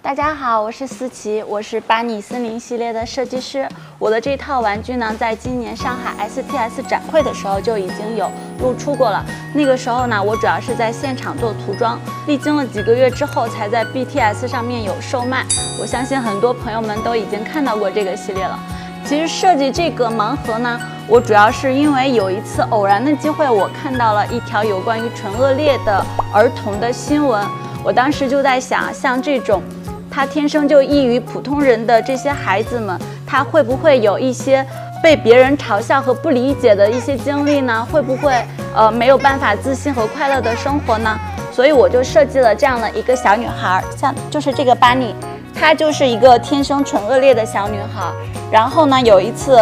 大家好，我是思琪，我是巴尼森林系列的设计师。我的这套玩具呢，在今年上海 STS 展会的时候就已经有露出过了。那个时候呢，我主要是在现场做涂装，历经了几个月之后，才在 BTS 上面有售卖。我相信很多朋友们都已经看到过这个系列了。其实设计这个盲盒呢，我主要是因为有一次偶然的机会，我看到了一条有关于唇腭裂的儿童的新闻。我当时就在想，像这种他天生就异于普通人的这些孩子们，他会不会有一些被别人嘲笑和不理解的一些经历呢？会不会没有办法自信和快乐的生活呢？所以我就设计了这样的一个小女孩，像就是这个巴尼，她就是一个天生唇腭裂的小女孩。然后呢，有一次，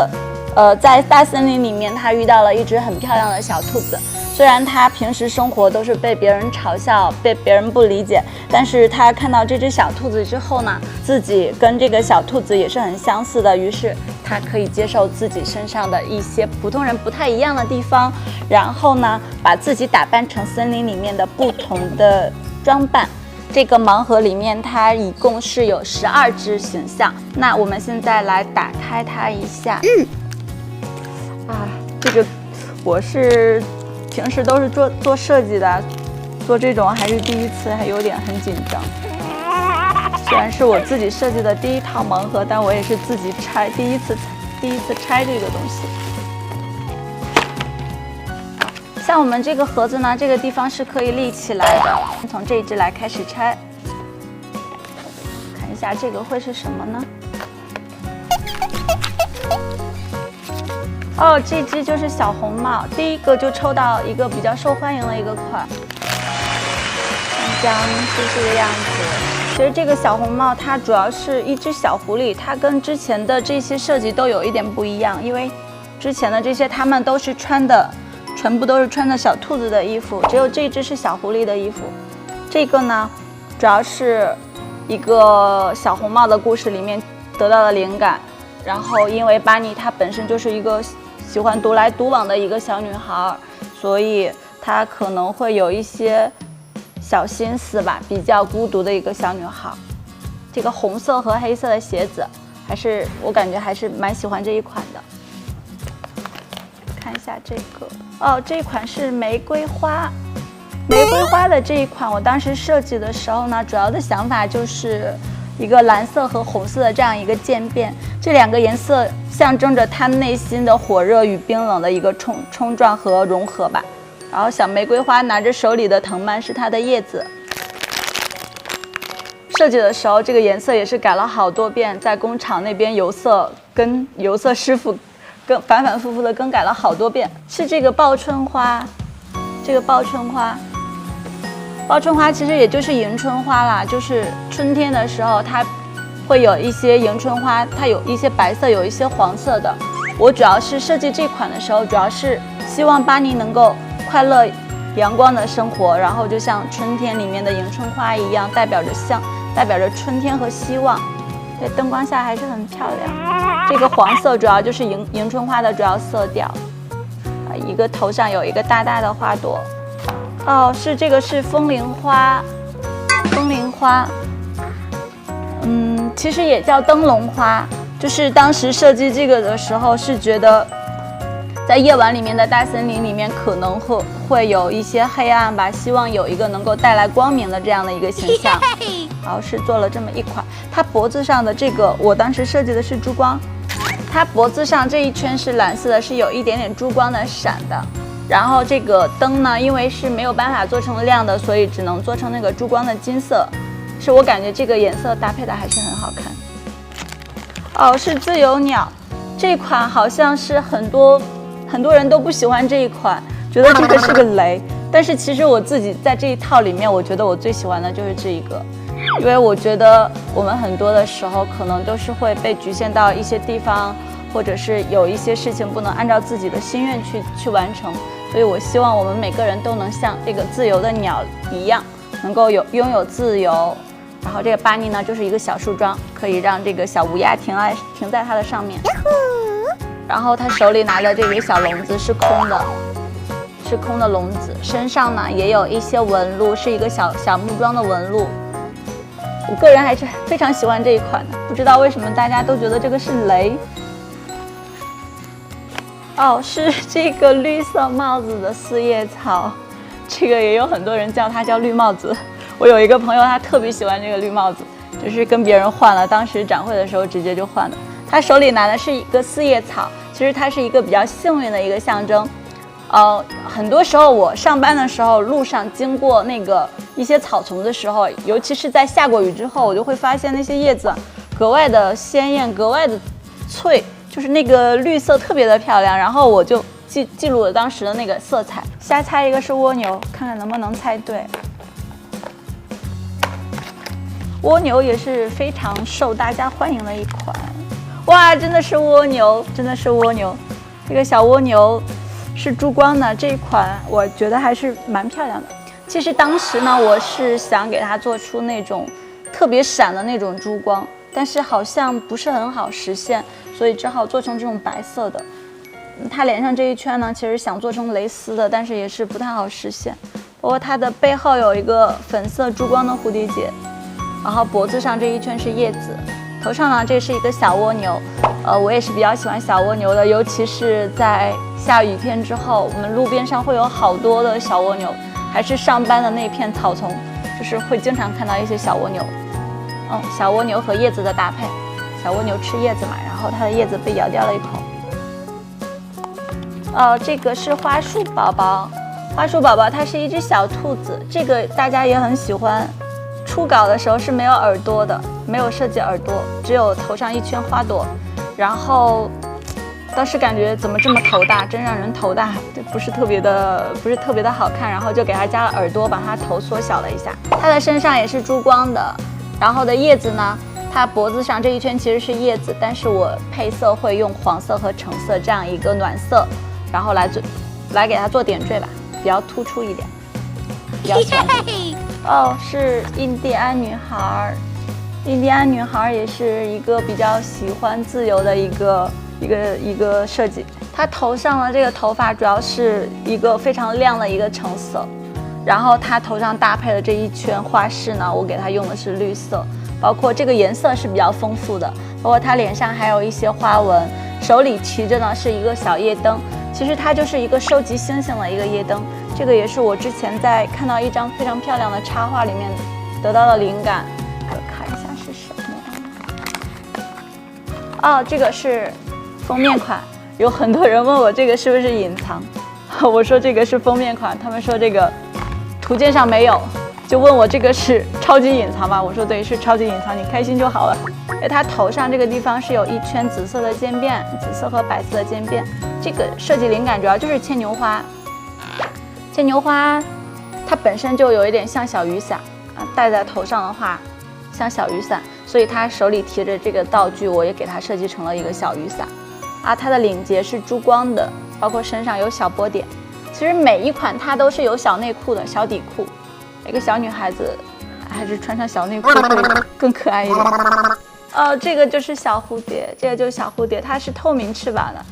在大森林里面，她遇到了一只很漂亮的小兔子。虽然他平时生活都是被别人嘲笑，被别人不理解，但是他看到这只小兔子之后呢，自己跟这个小兔子也是很相似的，于是他可以接受自己身上的一些普通人不太一样的地方，然后呢，把自己打扮成森林里面的不同的装扮。这个盲盒里面它一共是有12只形象，那我们现在来打开它一下。这个我是平时都是做设计的，做这种还是第一次，还有点很紧张。虽然是我自己设计的第一套盲盒，但我也是自己拆，第一次拆这个东西。像我们这个盒子呢，这个地方是可以立起来的。从这一只来开始拆，看一下这个会是什么呢？哦，这只就是小红帽，第一个就抽到一个比较受欢迎的一个款，是这个样子。其实这个小红帽它主要是一只小狐狸，它跟之前的这些设计都有一点不一样，因为之前的这些它们都是全部都是穿的小兔子的衣服，只有这只是小狐狸的衣服。这个呢，主要是一个小红帽的故事里面得到的灵感，然后因为巴尼她本身就是一个喜欢独来独往的一个小女孩，所以她可能会有一些小心思吧，比较孤独的一个小女孩。这个红色和黑色的鞋子，我感觉还是蛮喜欢这一款的。看一下这个，哦，这一款是玫瑰花。玫瑰花的这一款，我当时设计的时候呢，主要的想法就是一个蓝色和红色的这样一个渐变，这两个颜色象征着他内心的火热与冰冷的一个冲撞和融合吧。然后小玫瑰花拿着手里的藤蔓是它的叶子。设计的时候，这个颜色也是改了好多遍，在工厂那边油色师傅反反复复的更改了好多遍。是这个报春花，报春花其实也就是迎春花啦，就是春天的时候它会有一些迎春花，它有一些白色，有一些黄色的。我主要是设计这款的时候，主要是希望巴尼能够快乐阳光的生活，然后就像春天里面的迎春花一样，代表着春天和希望。在灯光下还是很漂亮。这个黄色主要就是迎春花的主要色调。一个头上有一个大大的花朵。哦，这个是风铃花，其实也叫灯笼花。就是当时设计这个的时候，是觉得在夜晚里面的大森林里面可能会有一些黑暗吧，希望有一个能够带来光明的这样的一个形象。然后是做了这么一款，它脖子上的这个，我当时设计的是珠光，它脖子上这一圈是蓝色的，是有一点点珠光的闪的。然后这个灯呢，因为是没有办法做成亮的，所以只能做成那个珠光的金色。是我感觉这个颜色搭配的还是很好看。哦，是自由鸟，这款好像是很多人都不喜欢这一款，觉得这个是个雷。但是其实我自己在这一套里面，我觉得我最喜欢的就是这一个，因为我觉得我们很多的时候可能都是会被局限到一些地方，或者是有一些事情不能按照自己的心愿去完成。所以我希望我们每个人都能像这个自由的鸟一样，能够拥有自由。然后这个巴尼呢，就是一个小树桩，可以让这个小乌鸦停在它的上面。然后它手里拿的这个小笼子是空的笼子，身上呢也有一些纹路，是一个小木桩的纹路。我个人还是非常喜欢这一款的，不知道为什么大家都觉得这个是雷。哦，是这个绿色帽子的四叶草，这个也有很多人叫它叫绿帽子。我有一个朋友，他特别喜欢这个绿帽子，就是跟别人换了，当时展会的时候直接就换了。他手里拿的是一个四叶草，其实它是一个比较幸运的一个象征。很多时候我上班的时候，路上经过那个一些草丛的时候，尤其是在下过雨之后，我就会发现那些叶子格外的鲜艳，格外的翠，就是那个绿色特别的漂亮。然后我就记录了当时的那个色彩。瞎猜一个是蜗牛，看看能不能猜对。蜗牛也是非常受大家欢迎的一款。哇，真的是蜗牛，真的是蜗牛，这个小蜗牛。是珠光的这一款，我觉得还是蛮漂亮的。其实当时呢，我是想给它做出那种特别闪的那种珠光，但是好像不是很好实现，所以只好做成这种白色的。它脸上这一圈呢，其实想做成蕾丝的，但是也是不太好实现。包括它的背后有一个粉色珠光的蝴蝶结，然后脖子上这一圈是叶子，头上呢这是一个小蜗牛。我也是比较喜欢小蜗牛的，尤其是在下雨天之后，我们路边上会有好多的小蜗牛，还是上班的那片草丛，就是会经常看到一些小蜗牛。小蜗牛和叶子的搭配，小蜗牛吃叶子嘛，然后它的叶子被咬掉了一口。这个是花束宝宝，花束宝宝它是一只小兔子，这个大家也很喜欢。初稿的时候是没有耳朵的，没有设计耳朵，只有头上一圈花朵。然后当时感觉怎么这么头大，真让人头大，不是特别的好看，然后就给它加了耳朵，把它头缩小了一下。它的身上也是珠光的，然后的叶子呢，它脖子上这一圈其实是叶子，但是我配色会用黄色和橙色这样一个暖色，然后来给它做点缀吧，比较突出一点，比较喜欢。是印第安女孩。印第安女孩也是一个比较喜欢自由的一个设计。她头上的这个头发主要是一个非常亮的一个橙色，然后她头上搭配的这一圈花饰呢，我给她用的是绿色，包括这个颜色是比较丰富的，包括她脸上还有一些花纹，手里提着呢是一个小夜灯，其实它就是一个收集星星的一个夜灯。这个也是我之前在看到一张非常漂亮的插画里面得到的灵感。看一下是什么？这个是封面款，有很多人问我这个是不是隐藏，我说这个是封面款，他们说这个图鉴上没有，就问我这个是超级隐藏吧？我说对，是超级隐藏，你开心就好了。它头上这个地方是有一圈紫色的渐变，紫色和白色的渐变。这个设计灵感主要就是牵牛花，牵牛花它本身就有一点像小雨伞戴在头上的话像小雨伞，所以他手里提着这个道具，我也给他设计成了一个小雨伞。它的领结是珠光的，包括身上有小波点。其实每一款它都是有小内裤的，小底裤。一个小女孩子还是穿上小内裤会更可爱一点。这个就是小蝴蝶，这个就是小蝴蝶，它是透明翅膀的。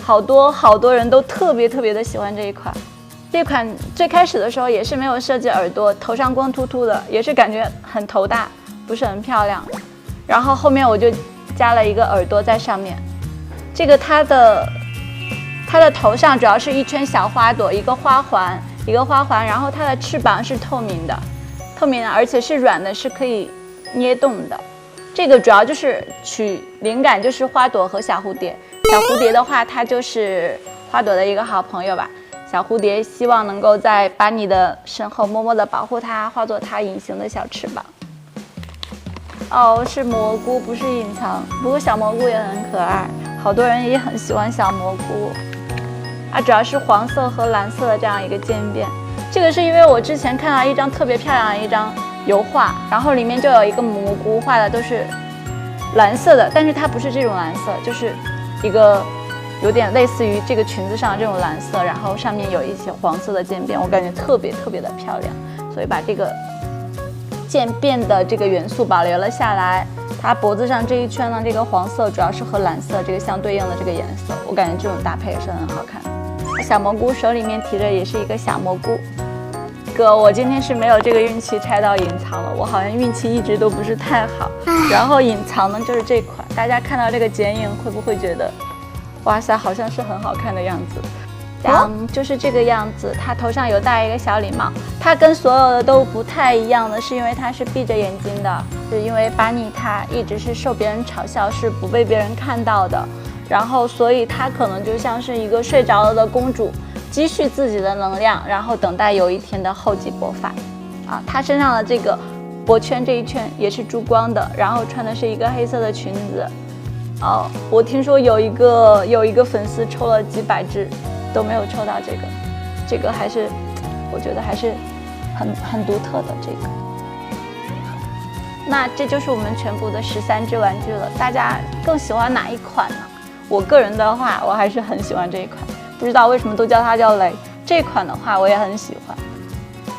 好多人都特别的喜欢这一款。这款最开始的时候也是没有设计耳朵，头上光秃秃的，也是感觉很头大，不是很漂亮。然后后面我就加了一个耳朵在上面。这个它的头上主要是一圈小花朵，一个花环，然后它的翅膀是透明的，而且是软的，是可以捏动的。这个主要就是取灵感就是花朵和小蝴蝶。小蝴蝶的话，它就是花朵的一个好朋友吧。小蝴蝶希望能够把你的身后默默地保护它，化作它隐形的小翅膀。是蘑菇，不是隐藏。不过小蘑菇也很可爱，好多人也很喜欢小蘑菇。主要是黄色和蓝色的这样一个渐变。这个是因为我之前看到一张特别漂亮的一张油画，然后里面就有一个蘑菇，画的都是蓝色的，但是它不是这种蓝色，就是一个有点类似于这个裙子上的这种蓝色，然后上面有一些黄色的渐变，我感觉特别的漂亮，所以把这个渐变的这个元素保留了下来。它脖子上这一圈呢，这个黄色主要是和蓝色这个相对应的这个颜色，我感觉这种搭配也是很好看的。小蘑菇手里面提着也是一个小蘑菇，个我今天是没有这个运气拆到隐藏了，我好像运气一直都不是太好。然后隐藏呢就是这款，大家看到这个剪影会不会觉得，哇塞，好像是很好看的样子？就是这个样子，它头上有戴一个小礼帽，它跟所有的都不太一样的是，因为它是闭着眼睛的，是因为巴尼他一直是受别人嘲笑，是不被别人看到的，然后所以他可能就像是一个睡着了的公主，积蓄自己的能量，然后等待有一天的厚积薄发。他身上的这个脖圈这一圈也是珠光的，然后穿的是一个黑色的裙子。我听说有一个粉丝抽了几百只。都没有抽到这个还是我觉得还是很独特的这个。那这就是我们全部的13只玩具了，大家更喜欢哪一款呢？我个人的话，我还是很喜欢这一款，不知道为什么都叫它叫雷。这款的话我也很喜欢。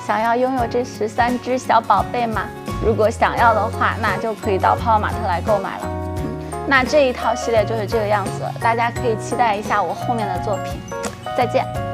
想要拥有这13只小宝贝吗？如果想要的话，那就可以到泡泡玛特来购买了。那这一套系列就是这个样子了，大家可以期待一下我后面的作品。再见。